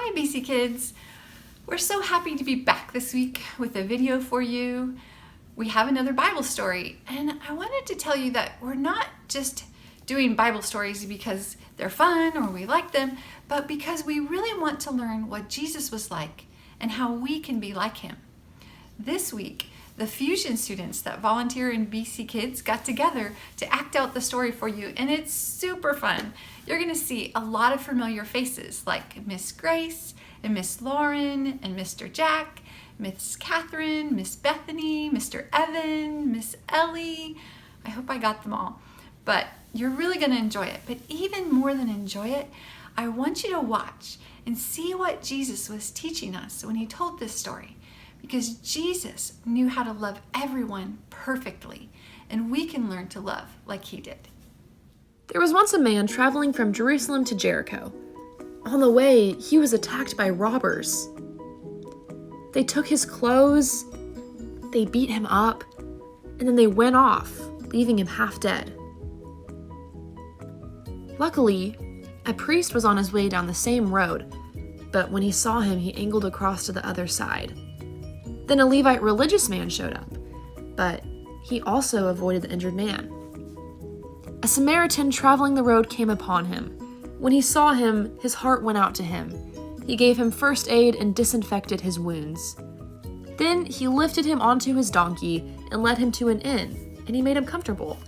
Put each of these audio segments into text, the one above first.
Hi BC Kids! We're so happy to be back this week with a video for you. We have another Bible story, and I wanted to tell you that we're not just doing Bible stories because they're fun or we like them, but because we really want to learn what Jesus was like and how we can be like him. This week, the Fusion students that volunteer in BC Kids got together to act out the story for you, and it's super fun. You're going to see a lot of familiar faces like Miss Grace and Miss Lauren and Mr. Jack, Miss Catherine, Miss Bethany, Mr. Evan, Miss Ellie. I hope I got them all. But you're really going to enjoy it. But even more than enjoy it, I want you to watch and see what Jesus was teaching us when he told this story. Because Jesus knew how to love everyone perfectly, and we can learn to love like he did. There was once a man traveling from Jerusalem to Jericho. On the way, he was attacked by robbers. They took his clothes, they beat him up, and then they went off, leaving him half dead. Luckily, a priest was on his way down the same road, but when he saw him, he angled across to the other side. Then a Levite religious man showed up, but he also avoided the injured man. A Samaritan traveling the road came upon him. When he saw him, his heart went out to him. He gave him first aid and disinfected his wounds. Then he lifted him onto his donkey and led him to an inn, and he made him comfortable.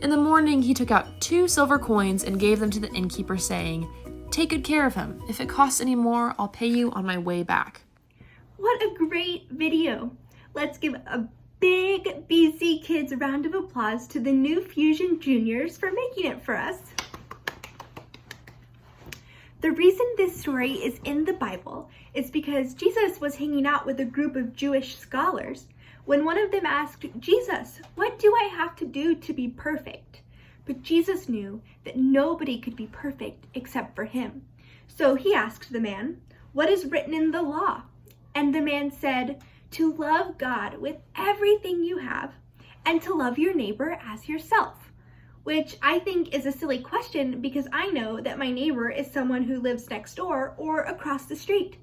In the morning, he took out 2 silver coins and gave them to the innkeeper, saying, "Take good care of him. If it costs any more, I'll pay you on my way back." What a great video! Let's give a big BC Kids round of applause to the new Fusion Juniors for making it for us. The reason this story is in the Bible is because Jesus was hanging out with a group of Jewish scholars when one of them asked, "Jesus, what do I have to do to be perfect?" But Jesus knew that nobody could be perfect except for him. So he asked the man, "What is written in the law?" And the man said, "To love God with everything you have and to love your neighbor as yourself," which I think is a silly question because I know that my neighbor is someone who lives next door or across the street.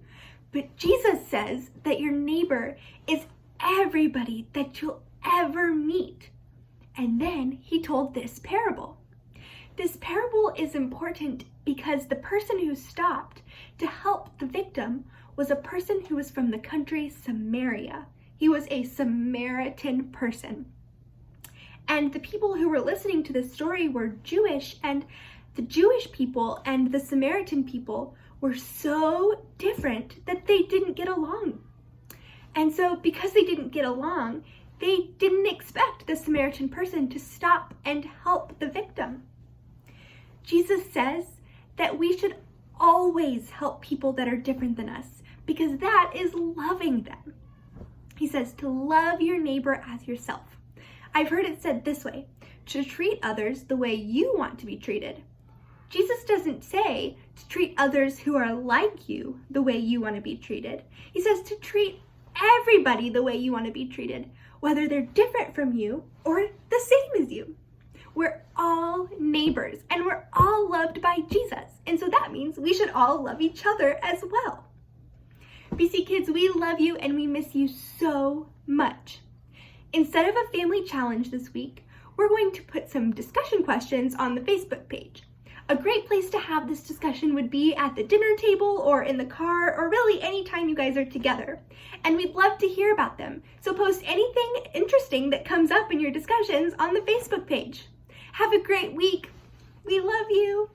But Jesus says that your neighbor is everybody that you'll ever meet. And then he told this parable. This parable is important because the person who stopped to help the victim was a person who was from the country Samaria. He was a Samaritan person. And the people who were listening to this story were Jewish, and the Jewish people and the Samaritan people were so different that they didn't get along. And so because they didn't get along, they didn't expect the Samaritan person to stop and help the victim. Jesus says that we should always help people that are different than us, because that is loving them. He says to love your neighbor as yourself. I've heard it said this way, to treat others the way you want to be treated. Jesus doesn't say to treat others who are like you the way you want to be treated. He says to treat everybody the way you want to be treated, whether they're different from you or the same as you. We're all neighbors and we're all loved by Jesus. And so that means we should all love each other as well. BC Kids, we love you and we miss you so much. Instead of a family challenge this week, we're going to put some discussion questions on the Facebook page. A great place to have this discussion would be at the dinner table or in the car or really anytime you guys are together. And we'd love to hear about them. So post anything interesting that comes up in your discussions on the Facebook page. Have a great week. We love you.